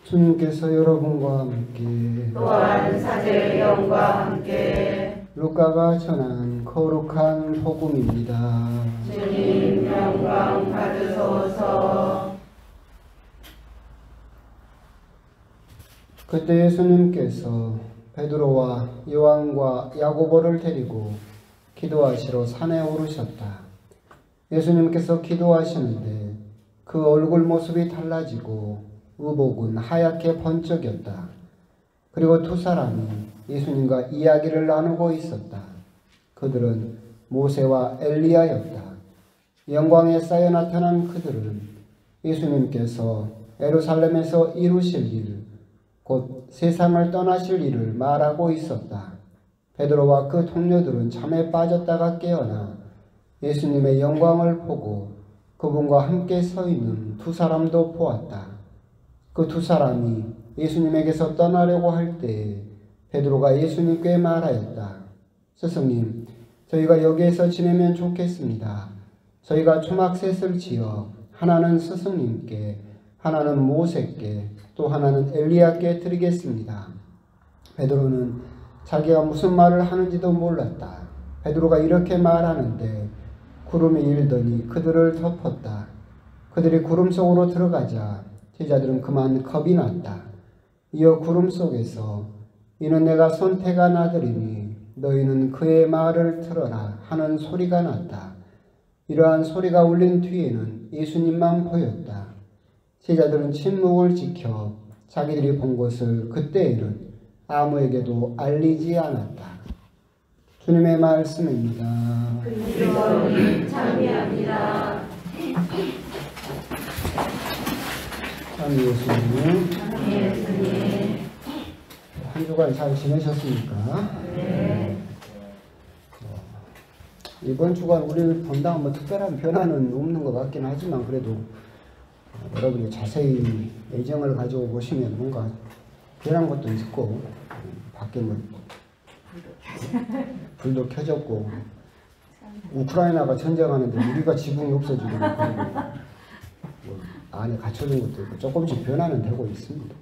주님께서 여러분과 함께 또한 사제의 영과 함께 루카가 전한 거룩한 복음입니다. 주님 영광 받으소서. 그때 예수님께서 베드로와 요한과 야고보를 데리고 기도하시러 산에 오르셨다. 예수님께서 기도하시는데 그 얼굴 모습이 달라지고 의복은 하얗게 번쩍였다. 그리고 두 사람이 예수님과 이야기를 나누고 있었다. 그들은 모세와 엘리야였다. 영광에 쌓여 나타난 그들은 예수님께서 예루살렘에서 이루실 일, 곧 세상을 떠나실 일을 말하고 있었다. 베드로와 그 동료들은 잠에 빠졌다가 깨어나 예수님의 영광을 보고 그분과 함께 서 있는 두 사람도 보았다. 그 두 사람이 예수님에게서 떠나려고 할 때에 베드로가 예수님께 말하였다. 스승님, 저희가 여기에서 지내면 좋겠습니다. 저희가 초막셋을 지어 하나는 스승님께, 하나는 모세께, 또 하나는 엘리야께 드리겠습니다. 베드로는 자기가 무슨 말을 하는지도 몰랐다. 베드로가 이렇게 말하는데 구름이 일더니 그들을 덮었다. 그들이 구름 속으로 들어가자 제자들은 그만 겁이 났다. 이어 구름 속에서 이는 내가 선택한 아들이니 너희는 그의 말을 들어라 하는 소리가 났다. 이러한 소리가 울린 뒤에는 예수님만 보였다. 제자들은 침묵을 지켜 자기들이 본 것을 그때에는 아무에게도 알리지 않았다. 주님의 말씀입니다. 그리스도님 참여합니다. 참 예수님. 예수님. 한 주간 잘 지내셨습니까? 네. 이번 주간 우리를 본다면 뭐 특별한 변화는 없는 것 같긴 하지만 그래도 여러분이 자세히 애정을 가지고 보시면 뭔가 변한 것도 있고 밖에 뭐 불도 켜졌고 우크라이나가 전쟁하는데 우리가 지붕이 없어지고 뭐 안에 갇혀진 것도 있고 조금씩 변화는 되고 있습니다.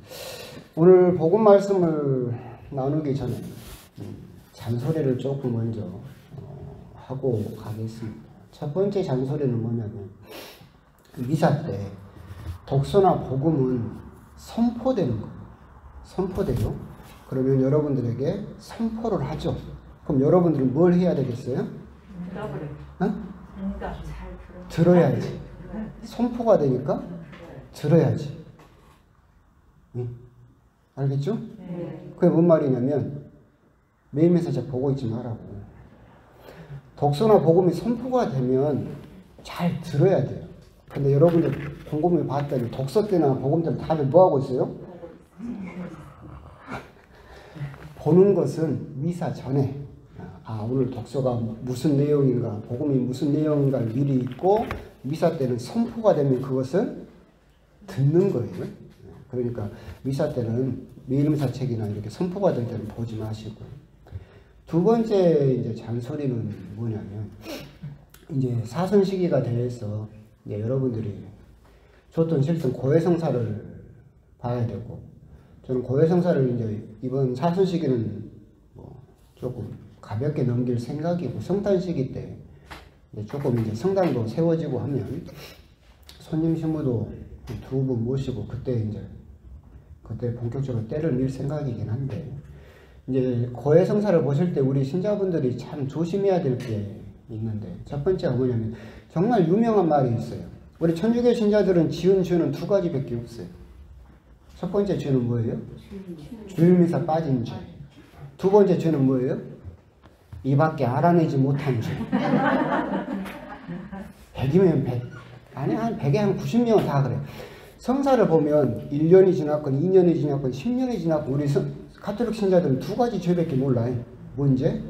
오늘 복음 말씀을 나누기 전에 잔소리를 조금 먼저 하고 가겠습니다. 첫 번째 잔소리는 뭐냐면 미사 때 독서나 복음은 선포되는 거예요. 선포돼요. 그러면 여러분들에게 선포를 하죠. 그럼 여러분들은 뭘 해야 되겠어요? 들어야지. 선포가 되니까 들어야지. 알겠죠? 그게 뭔 말이냐면 매일매일 보고 있지 말라고. 독서나 복음이 선포가 되면 잘 들어야 돼요. 근데 여러분들 곰곰이 봤더니 독서 때나 복음 때는 다들 뭐 하고 있어요? 보는 것은 미사 전에 오늘 독서가 무슨 내용인가, 복음이 무슨 내용인가를 미리 읽고 미사 때는 선포가 되면 그것을 듣는 거예요. 그러니까 미사 때는 매일미사 책이나 이렇게 선포가 될 때는 보지 마시고. 두 번째 이제 잔소리는 뭐냐면 이제 사선 시기가 돼서 이제 여러분들이 좋든 싫든 고해성사를 봐야 되고, 저는 고해성사를 이제 이번 사선 시기는 뭐 조금 가볍게 넘길 생각이고, 성탄 시기 때 이제 조금 이제 성당도 세워지고 하면 손님 신부도 두 분 모시고 그때 본격적으로 때를 밀 생각이긴 한데, 이제 고해성사를 보실 때 우리 신자분들이 참 조심해야 될 게 있는데, 첫 번째가 뭐냐면 정말 유명한 말이 있어요. 우리 천주교 신자들은 지은 죄는 두 가지밖에 없어요. 첫 번째 죄는 뭐예요? 주일미사 빠진 죄. 두 번째 죄는 뭐예요? 이밖에 알아내지 못한 죄. 100이면 100. 아니, 한 100에 한 90명은 다 그래. 성사를 보면 1년이 지났건 2년이 지났건 10년이 지났건 우리 가톨릭 신자들은 두 가지 죄밖에 몰라요. 뭔지?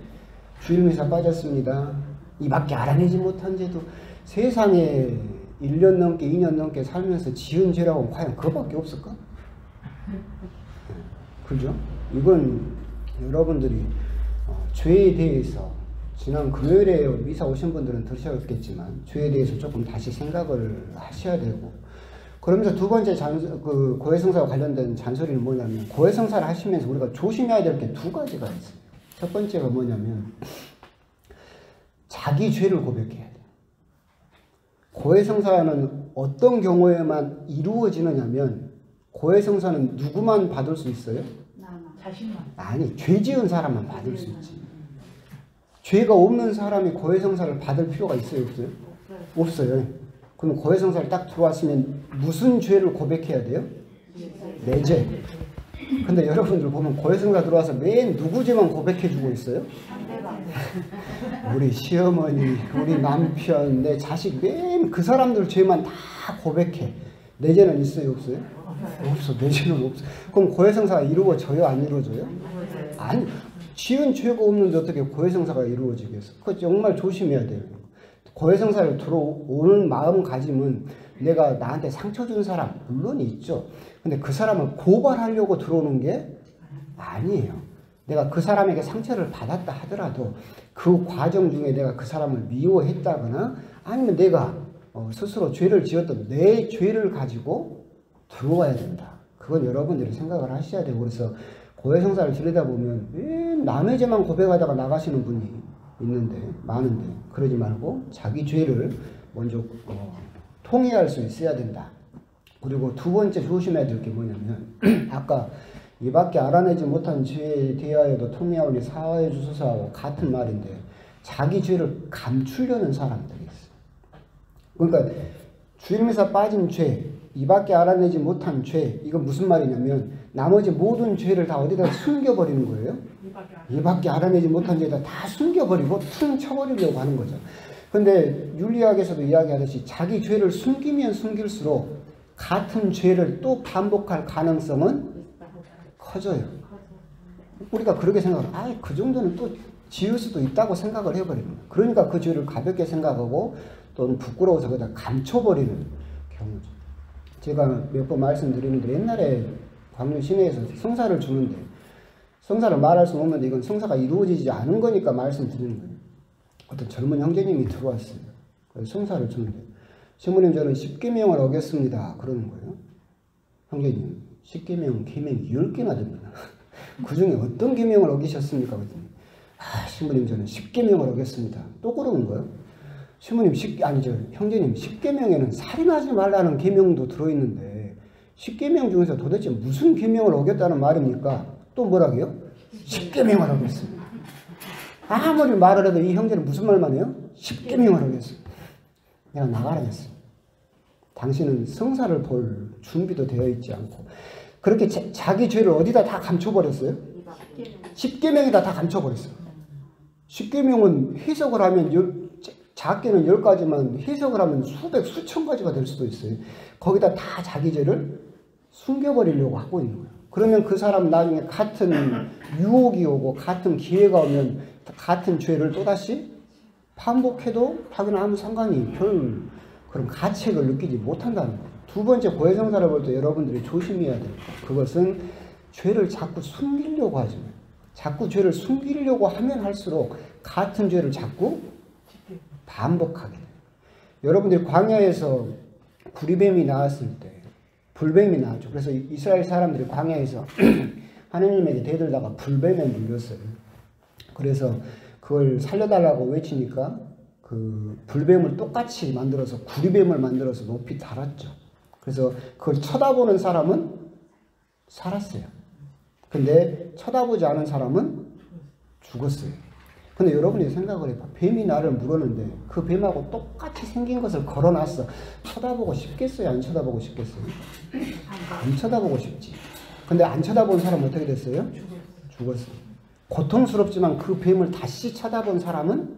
주일미사 빠졌습니다. 이밖에 알아내지 못한 죄도 세상에 1년 넘게 2년 넘게 살면서 지은 죄라고는 과연 그거밖에 없을까? 그죠? 이건 여러분들이 죄에 대해서 지난 금요일에 미사 오신 분들은 들으셨겠지만 죄에 대해서 조금 다시 생각을 하셔야 되고, 그러면서 두 번째 그 고해성사와 관련된 잔소리는 뭐냐면, 고해성사를 하시면서 우리가 조심해야 될 게 두 가지가 있어요. 첫 번째가 뭐냐면 자기 죄를 고백해야 돼요. 고해성사는 어떤 경우에만 이루어지느냐면, 고해성사는 누구만 받을 수 있어요? 자신만. 아니, 죄 지은 사람만 받을 수 있지. 죄가 없는 사람이 고해성사를 받을 필요가 있어요, 없어요? 없어요. 그럼 고해성사를 딱 들어왔으면 무슨 죄를 고백해야 돼요? 내 죄. 근데 여러분들 보면 고해성사 들어와서 맨 누구 죄만 고백해주고 있어요? 우리 시어머니, 우리 남편, 내 자식, 맨 그 사람들 죄만 다 고백해. 내 죄는 있어요, 없어요? 없어. 내 죄는 없어. 그럼 고해성사가 이루어져요, 안 이루어져요? 아니, 지은 죄가 없는데 어떻게 고해성사가 이루어지겠어? 그거 정말 조심해야 돼요. 고해성사를 들어오는 마음가짐은, 내가 나한테 상처 준 사람 물론 있죠. 근데 그 사람을 고발하려고 들어오는 게 아니에요. 내가 그 사람에게 상처를 받았다 하더라도 그 과정 중에 내가 그 사람을 미워했다거나 아니면 내가 스스로 죄를 지었던 내 죄를 가지고 들어와야 된다. 그건 여러분들이 생각을 하셔야 되고, 그래서 고해성사를 들여다보면 왜 남의 죄만 고백하다가 나가시는 분이 있는데, 많은데, 그러지 말고 자기 죄를 먼저 통회할 수 있어야 된다. 그리고 두 번째 조심해야 될 게 뭐냐면, 아까 이밖에 알아내지 못한 죄에 대하여도 통회하오니 사하여 주소서하고 같은 말인데, 자기 죄를 감추려는 사람들이 있어요. 그러니까 주일미사 빠진 죄, 이밖에 알아내지 못한 죄, 이건 무슨 말이냐면 나머지 모든 죄를 다 어디다 숨겨버리는 거예요. 이밖에 알아내지 못한 죄에다 다 숨겨버리고 퉁 쳐버리려고 하는 거죠. 근데 윤리학에서도 이야기하듯이 자기 죄를 숨기면 숨길수록 같은 죄를 또 반복할 가능성은 커져요. 우리가 그렇게 생각하면 그 정도는 또 지을 수도 있다고 생각을 해버리는 거예요. 그러니까 그 죄를 가볍게 생각하고 또는 부끄러워서 그다 감춰버리는 경우죠. 제가 몇 번 말씀드리는데, 옛날에 광주 시내에서 성사를 주는데, 성사를 말할 수 없는데 이건 성사가 이루어지지 않은 거니까 말씀드리는 거예요. 어떤 젊은 형제님이 들어왔어요. 그래서 성사를 주는데, 신부님 저는 10계명을 어겼습니다. 그러는 거예요. 형제님 10계명, 계명이 10개나 됩니다. 그 중에 어떤 계명을 어기셨습니까? 그랬더니 신부님 저는 10계명을 어겼습니다. 또 그러는 거예요. 신부님 형제님 10계명에는 살인하지 말라는 계명도 들어있는데 10계명 중에서 도대체 무슨 계명을 어겼다는 말입니까? 또 뭐라고요? 10계명을 어겼습니다. 아무리 말을 해도 이 형제는 무슨 말만 해요? 10계명을 어겼습니다. 내가 나가라 했어. 당신은 성사를 볼 준비도 되어 있지 않고 그렇게 자기 죄를 어디다 다 감춰버렸어요? 10계명에다 다 감춰버렸어요. 10계명은 해석을 하면 작게는 10가지만 해석을 하면 수백, 수천 가지가 될 수도 있어요. 거기다 다 자기 죄를 숨겨버리려고 하고 있는 거예요. 그러면 그 사람 나중에 같은 유혹이 오고 같은 기회가 오면 같은 죄를 또다시 반복해도 자기는 아무 상관이 별 그런 가책을 느끼지 못한다는 거예요. 두 번째 고해성사를 볼 때 여러분들이 조심해야 돼요. 그것은 죄를 자꾸 숨기려고 하지 마요. 자꾸 죄를 숨기려고 하면 할수록 같은 죄를 자꾸 반복하게 돼요. 여러분들이 광야에서 구리뱀이 나왔을 때 불뱀이 나왔죠. 그래서 이스라엘 사람들이 광야에서 하느님에게 대들다가 불뱀에 물렸어요. 그래서 그걸 살려달라고 외치니까 그 불뱀을 똑같이 만들어서 구리뱀을 만들어서 높이 달았죠. 그래서 그걸 쳐다보는 사람은 살았어요. 근데 쳐다보지 않은 사람은 죽었어요. 근데 여러분이 생각을 해봐. 뱀이 나를 물었는데 그 뱀하고 똑같이 생긴 것을 걸어놨어. 쳐다보고 싶겠어요? 안 쳐다보고 싶겠어요? 안 쳐다보고 싶지. 근데 안 쳐다본 사람은 어떻게 됐어요? 죽었어요. 고통스럽지만 그 뱀을 다시 쳐다본 사람은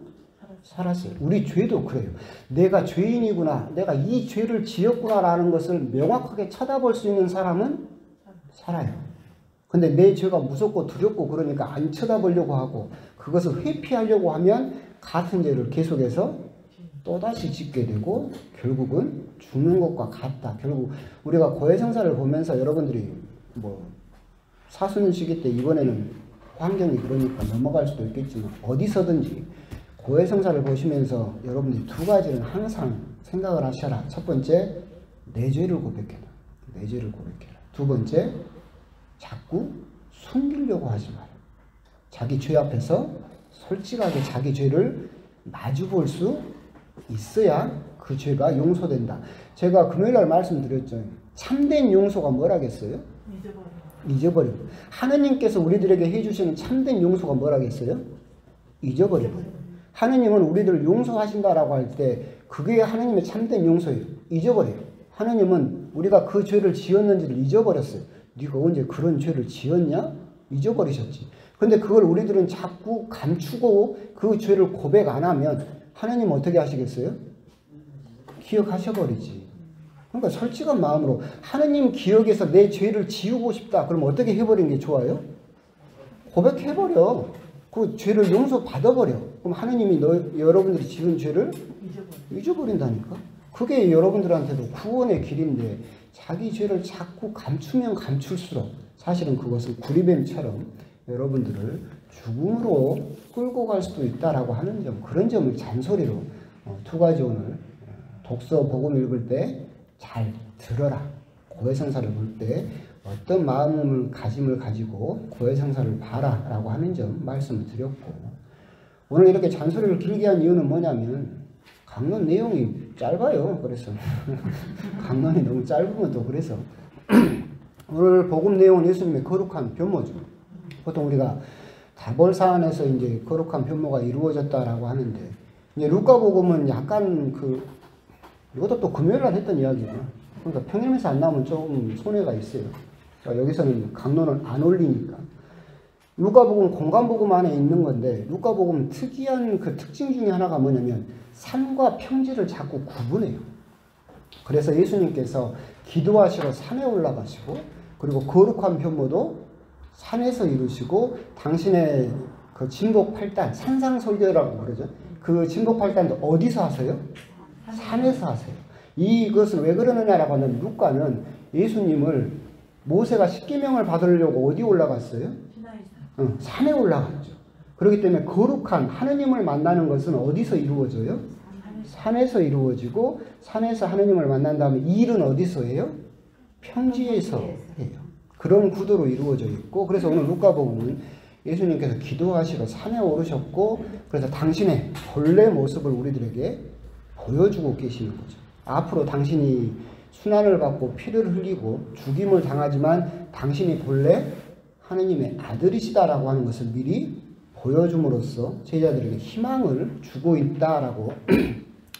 살았어요. 우리 죄도 그래요. 내가 죄인이구나, 내가 이 죄를 지었구나라는 것을 명확하게 쳐다볼 수 있는 사람은 살아요. 근데 내 죄가 무섭고 두렵고 그러니까 안 쳐다보려고 하고 그것을 회피하려고 하면 같은 죄를 계속해서 또다시 짓게 되고 결국은 죽는 것과 같다. 결국 우리가 고해성사를 보면서 여러분들이 사순 시기 때 이번에는 환경이 그러니까 넘어갈 수도 있겠지만 어디서든지 고해성사를 보시면서 여러분들이 두 가지는 항상 생각을 하셔라. 첫 번째, 내 죄를 고백해라. 내 죄를 고백해라. 두 번째, 자꾸 숨기려고 하지 마라. 자기 죄 앞에서 솔직하게 자기 죄를 마주볼 수 있어야 그 죄가 용서된다. 제가 금요일날 말씀드렸죠. 참된 용서가 뭐라겠어요? 잊어버려. 하느님께서 우리들에게 해주시는 참된 용서가 뭐라겠어요? 잊어버려. 하느님은 우리들을 용서하신다라고 할 때 그게 하느님의 참된 용서예요. 잊어버려요. 하느님은 우리가 그 죄를 지었는지를 잊어버렸어요. 네가 언제 그런 죄를 지었냐? 잊어버리셨지. 근데 그걸 우리들은 자꾸 감추고 그 죄를 고백 안 하면 하느님은 어떻게 하시겠어요? 기억하셔버리지. 그러니까 솔직한 마음으로 하느님 기억에서 내 죄를 지우고 싶다. 그럼 어떻게 해버리는 게 좋아요? 고백해버려. 그 죄를 용서받아버려. 그럼 하느님이 여러분들이 지은 죄를 잊어버린다니까. 그게 여러분들한테도 구원의 길인데 자기 죄를 자꾸 감추면 감출수록 사실은 그것은 구리뱀처럼 여러분들을 죽음으로 끌고 갈 수도 있다라고 하는 점, 그런 점을 잔소리로 두 가지 오늘 독서 복음 읽을 때 잘 들어라. 고해성사를 볼 때 어떤 마음을 가짐을 가지고 고해성사를 봐라 라고 하는 점 말씀을 드렸고, 오늘 이렇게 잔소리를 길게 한 이유는 뭐냐면 강론 내용이 짧아요. 그래서 강론이 너무 짧으면 또 그래서 오늘 복음 내용은 예수님의 거룩한 변모죠. 보통 우리가 다볼사안에서 이제 거룩한 변모가 이루어졌다라고 하는데, 이제 루카복음은 약간 이것도 또 금요일날 했던 이야기예요. 그러니까 평일에서 안 나오면 조금 손해가 있어요. 그러니까 여기서는 강론을 안 올리니까. 루카복음 공간복음 안에 있는 건데, 루카복음 특이한 그 특징 중에 하나가 뭐냐면 산과 평지를 자꾸 구분해요. 그래서 예수님께서 기도하시러 산에 올라가시고, 그리고 거룩한 변모도 산에서 이루시고, 당신의 그 진복 8단, 산상설교라고 그러죠. 그 진복 8단도 어디서 하세요? 산에서 하세요. 이것은 왜 그러느냐라고 하면 루카는 예수님을 모세가 십계명을 받으려고 어디 올라갔어요? 산에 올라갔죠. 그렇기 때문에 거룩한 하느님을 만나는 것은 어디서 이루어져요? 산에서 이루어지고, 산에서 하느님을 만난 다음에 이 일은 어디서 해요? 평지에서 해요. 그런 구도로 이루어져 있고, 그래서 오늘 루카복음은 예수님께서 기도하시러 산에 오르셨고, 그래서 당신의 본래 모습을 우리들에게 보여주고 계시는 거죠. 앞으로 당신이 순환을 받고 피를 흘리고 죽임을 당하지만 당신이 본래 하느님의 아들이시다라고 하는 것을 미리 보여줌으로써 제자들에게 희망을 주고 있다라고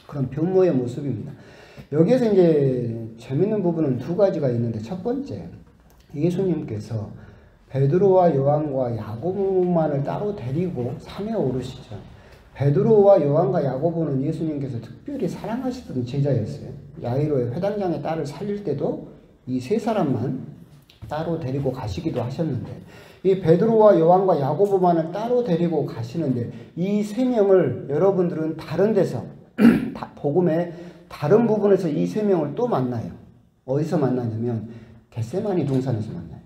그런 변모의 모습입니다. 여기에서 이제 재밌는 부분은 두 가지가 있는데, 첫 번째, 예수님께서 베드로와 요한과 야고보만을 따로 데리고 산에 오르시죠. 베드로와 요한과 야고보는 예수님께서 특별히 사랑하시던 제자였어요. 야이로의 회당장의 딸을 살릴 때도 이 세 사람만 따로 데리고 가시기도 하셨는데, 이 베드로와 요한과 야고보만을 따로 데리고 가시는데, 이 세 명을 여러분들은 다른 데서 복음의 다른 부분에서 이 세 명을 또 만나요. 어디서 만나냐면 겟세마니 동산에서 만나요.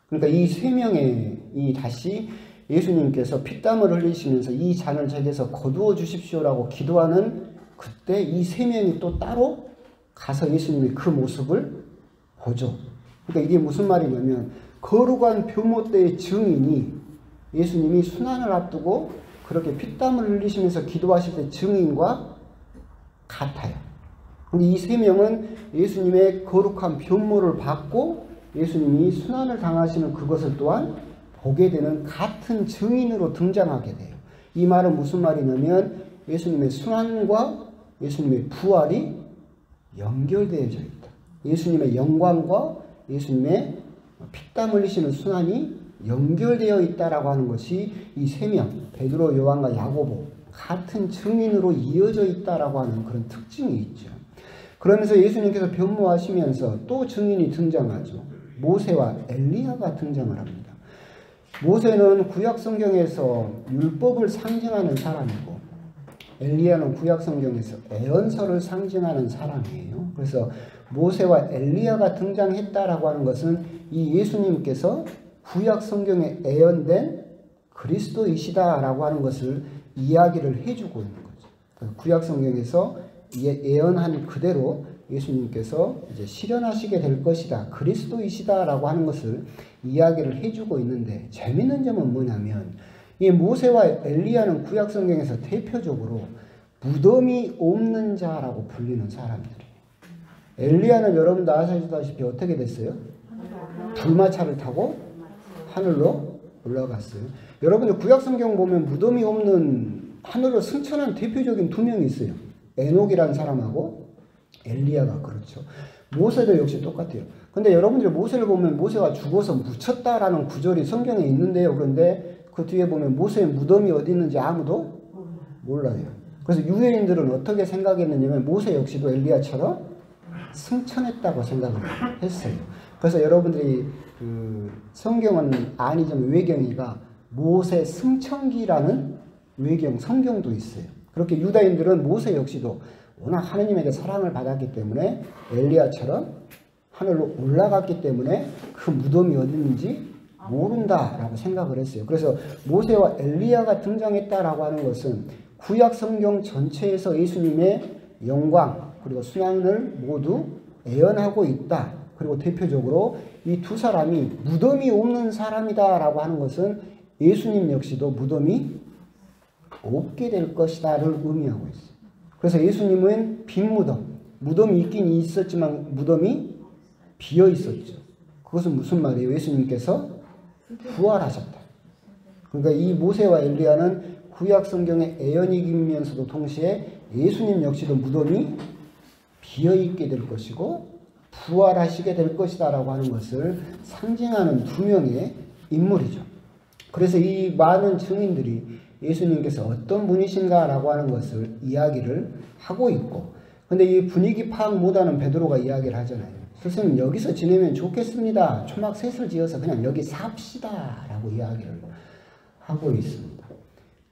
그러니까 이 세 명의 다시 예수님께서 피땀을 흘리시면서 이 잔을 제게서 거두어 주십시오라고 기도하는 그때 이 세 명이 또 따로 가서 예수님의 그 모습을 보죠. 그러니까 이게 무슨 말이냐면 거룩한 변모 때의 증인이 예수님이 순환을 앞두고 그렇게 피땀을 흘리시면서 기도하실 때 증인과 같아요. 근데 이 세 명은 예수님의 거룩한 변모를 받고 예수님이 순환을 당하시는 그것을 또한 보게 되는 같은 증인으로 등장하게 돼요. 이 말은 무슨 말이냐면 예수님의 순환과 예수님의 부활이 연결되어져 있다. 예수님의 영광과 예수님의 피땀 흘리시는 순환이 연결되어 있다라고 하는 것이 이 세 명, 베드로, 요한과 야고보, 같은 증인으로 이어져 있다라고 하는 그런 특징이 있죠. 그러면서 예수님께서 변모하시면서 또 증인이 등장하죠. 모세와 엘리야가 등장을 합니다. 모세는 구약 성경에서 율법을 상징하는 사람이고, 엘리야는 구약 성경에서 애언서를 상징하는 사람이에요. 그래서 모세와 엘리야가 등장했다라고 하는 것은 이 예수님께서 구약 성경에 애언된 그리스도이시다라고 하는 것을 이야기를 해주고 있는 거죠. 구약 성경에서 애언한 그대로 예수님께서 이제 실현하시게 될 것이다. 그리스도이시다라고 하는 것을 이야기를 해주고 있는데 재밌는 점은 뭐냐면 이 모세와 엘리야는 구약 성경에서 대표적으로 무덤이 없는 자라고 불리는 사람들이에요. 엘리야는 여러분도 아시다시피 어떻게 됐어요? 불마차를 타고 하늘로 올라갔어요. 여러분들 구약 성경 보면 무덤이 없는 하늘로 승천한 대표적인 두 명이 있어요. 에녹이라는 사람하고 엘리야가 그렇죠. 모세도 역시 똑같아요. 근데 여러분들이 모세를 보면 모세가 죽어서 묻혔다라는 구절이 성경에 있는데요. 그런데 그 뒤에 보면 모세의 무덤이 어디 있는지 아무도 몰라요. 그래서 유대인들은 어떻게 생각했느냐면 모세 역시도 엘리야처럼 승천했다고 생각을 했어요. 그래서 여러분들이 그 성경은 아니지만 외경이가 모세 승천기라는 외경 성경도 있어요. 그렇게 유다인들은 모세 역시도 워낙 하느님에게 사랑을 받았기 때문에 엘리야처럼 하늘로 올라갔기 때문에 그 무덤이 어디 있는지 모른다라고 생각을 했어요. 그래서 모세와 엘리야가 등장했다라고 하는 것은 구약 성경 전체에서 예수님의 영광 그리고 순환을 모두 예언하고 있다. 그리고 대표적으로 이 두 사람이 무덤이 없는 사람이다라고 하는 것은 예수님 역시도 무덤이 없게 될 것이다를 의미하고 있어요. 그래서 예수님은 빈 무덤이 있긴 있었지만 무덤이 비어 있었죠. 그것은 무슨 말이에요? 예수님께서 부활하셨다. 그러니까 이 모세와 엘리야는 구약 성경의 예언이면서도 동시에 예수님 역시도 무덤이 비어 있게 될 것이고 부활하시게 될 것이다 라고 하는 것을 상징하는 두 명의 인물이죠. 그래서 이 많은 증인들이 예수님께서 어떤 분이신가 라고 하는 것을 이야기를 하고 있고, 근데 이 분위기 파악 못하는 베드로가 이야기를 하잖아요. 선생님 여기서 지내면 좋겠습니다. 초막 셋을 지어서 그냥 여기 삽시다 라고 이야기를 하고 있습니다.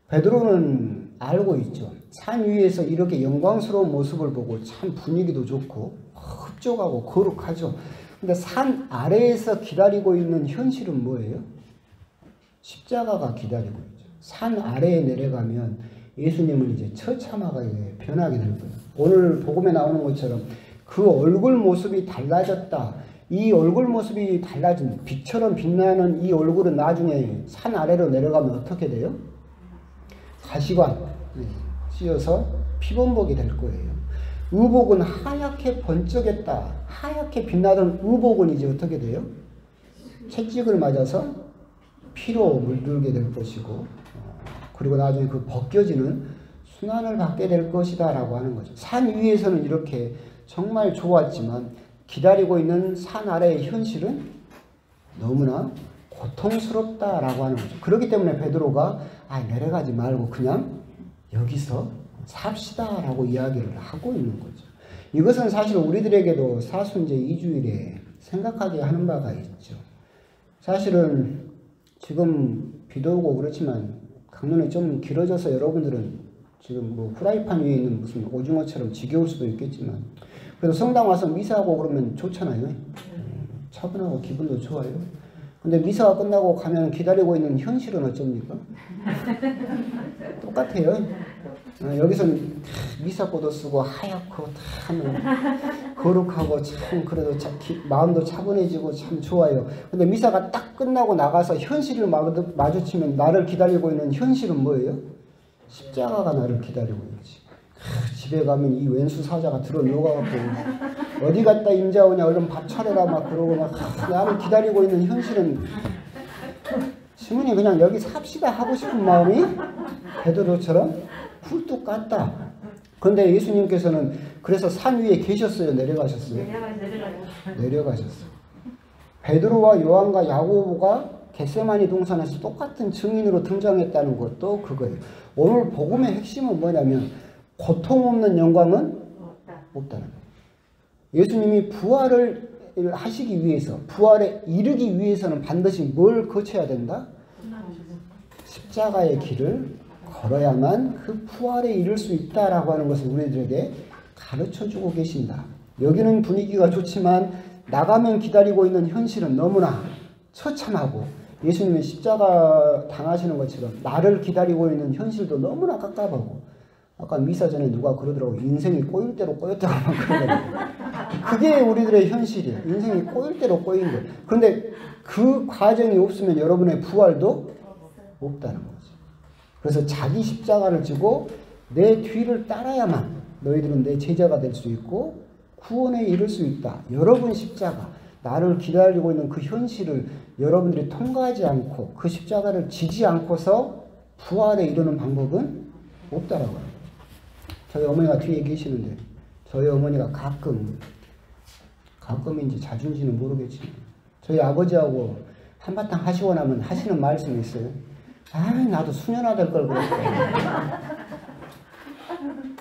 베드로는 알고 있죠. 산 위에서 이렇게 영광스러운 모습을 보고 참 분위기도 좋고 흡족하고 거룩하죠. 근데 산 아래에서 기다리고 있는 현실은 뭐예요? 십자가가 기다리고 있죠. 산 아래에 내려가면 예수님은 이제 처참하게 변하게 될 거예요. 오늘 복음에 나오는 것처럼 그 얼굴 모습이 달라졌다. 이 얼굴 모습이 달라진 빛처럼 빛나는 이 얼굴은 나중에 산 아래로 내려가면 어떻게 돼요? 가시관 씌어서 피범벅이 될 거예요. 의복은 하얗게 번쩍했다. 하얗게 빛나던 의복은 이제 어떻게 돼요? 채찍을 맞아서 피로 물들게 될 것이고, 그리고 나중에 그 벗겨지는 순환을 받게 될 것이다 라고 하는 거죠. 산 위에서는 이렇게 정말 좋았지만 기다리고 있는 산 아래의 현실은 너무나 고통스럽다라고 하는 거죠. 그렇기 때문에 베드로가 내려가지 말고 그냥 여기서 삽시다 라고 이야기를 하고 있는 거죠. 이것은 사실 우리들에게도 사순제 2주일에 생각하게 하는 바가 있죠. 사실은 지금 비도 오고 그렇지만 강론이 좀 길어져서 여러분들은 지금 뭐 후라이팬 위에 있는 무슨 오징어처럼 지겨울 수도 있겠지만 그래도 성당 와서 미사하고 그러면 좋잖아요. 차분하고 기분도 좋아요. 근데 미사가 끝나고 가면 기다리고 있는 현실은 어쩝니까? 똑같아요. 여기서는 미사꽃도 쓰고 하얗고 참 거룩하고 참 그래도 마음도 차분해지고 참 좋아요. 근데 미사가 딱 끝나고 나가서 현실을 마주치면 나를 기다리고 있는 현실은 뭐예요? 십자가가 나를 기다리고 있지. 집에 가면 이 왼수 사자가 들어 누워갖고 어디 갔다 임자 오냐 얼른 밥 차려라 막 그러고 막 나를 기다리고 있는 현실은 시문이 그냥 여기 삽시다 하고 싶은 마음이 베드로처럼 훌뚝 깠다. 그런데 예수님께서는 그래서 산 위에 계셨어요? 내려가셨어요? 내려가셨어요. 베드로와 요한과 야고보가 겟세마니 동산에서 똑같은 증인으로 등장했다는 것도 그거예요. 오늘 복음의 핵심은 뭐냐면 고통 없는 영광은 없다는 거예요. 예수님이 부활을 하시기 위해서, 부활에 이르기 위해서는 반드시 뭘 거쳐야 된다? 십자가의 길을 걸어야만 그 부활에 이를 수 있다라고 하는 것을 우리들에게 가르쳐주고 계신다. 여기는 분위기가 좋지만 나가면 기다리고 있는 현실은 너무나 처참하고 예수님은 십자가 당하시는 것처럼 나를 기다리고 있는 현실도 너무나 깝깝하고 아까 미사 전에 누가 그러더라고. 인생이 꼬일 대로 꼬였다고 막 그러더라고요. 그게 우리들의 현실이에요. 인생이 꼬일 대로 꼬인 거예요. 그런데 그 과정이 없으면 여러분의 부활도 없다는 거죠. 그래서 자기 십자가를 지고 내 뒤를 따라야만 너희들은 내 제자가 될 수 있고 구원에 이를 수 있다. 여러분 십자가, 나를 기다리고 있는 그 현실을 여러분들이 통과하지 않고 그 십자가를 지지 않고서 부활에 이르는 방법은 없다라고 합니다. 저희 어머니가 뒤에 계시는데 저희 어머니가 가끔인지 자주인지는 모르겠지만 저희 아버지하고 한바탕 하시고 나면 하시는 말씀이 있어요. 아, 나도 수녀나 될 걸 그랬다.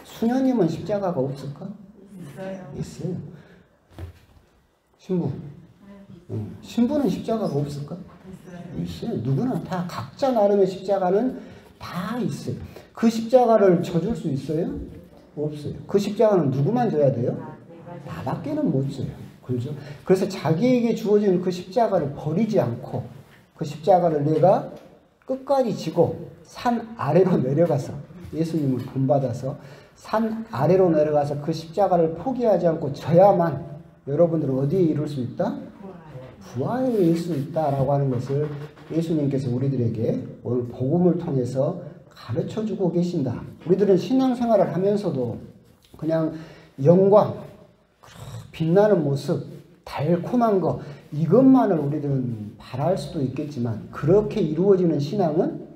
수녀님은 십자가가 없을까? 있어요. 신부. 신부는 십자가가 없을까? 있어요. 누구나 다 각자 나름의 십자가는 다 있어요. 그 십자가를 져줄 수 있어요? 없어요. 그 십자가는 누구만 져야 돼요? 나밖에는 못 져요. 그렇죠? 그래서 자기에게 주어진 그 십자가를 버리지 않고 그 십자가를 내가 끝까지 지고 산 아래로 내려가서 예수님을 본받아서 산 아래로 내려가서 그 십자가를 포기하지 않고 져야만 여러분들은 어디에 이룰 수 있다? 부활에 이룰 수 있다라고 하는 것을 예수님께서 우리들에게 오늘 복음을 통해서 가르쳐주고 계신다. 우리들은 신앙생활을 하면서도 그냥 영광, 빛나는 모습, 달콤한 거 이것만을 우리들은 바랄 수도 있겠지만 그렇게 이루어지는 신앙은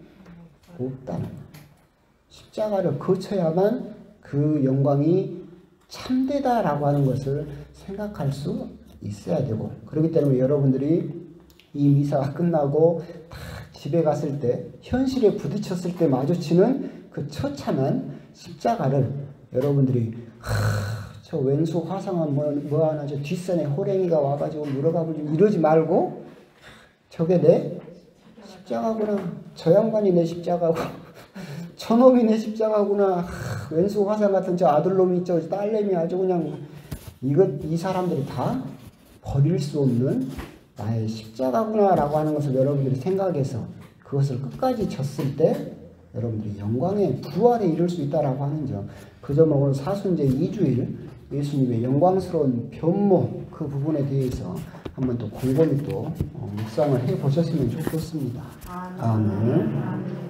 없다는 거예요. 십자가를 거쳐야만 그 영광이 참되다라고 하는 것을 생각할 수 있어야 되고, 그렇기 때문에 여러분들이 이 미사가 끝나고 다 집에 갔을 때 현실에 부딪혔을 때 마주치는 그 처참한 십자가를 여러분들이 저 왼수 화상한 뭐 하나 저 뒷산에 호랭이가 와가지고 물어가지고 이러지 말고 저게 내 십자가구나, 저 양반이 내 십자가고 저놈이 내 십자가구나, 왼수 화상 같은 저 아들놈이 저 딸내미 아주 그냥 이 사람들이 다 버릴 수 없는 나의 십자가구나 라고 하는 것을 여러분들이 생각해서 그것을 끝까지 졌을 때 여러분들이 영광의 부활에 이룰 수 있다라고 하는 점, 그 점을 오늘 사순제 2주일 예수님의 영광스러운 변모 그 부분에 대해서 한번 또 곰곰이 또 묵상을 해 보셨으면 좋겠습니다. 아멘.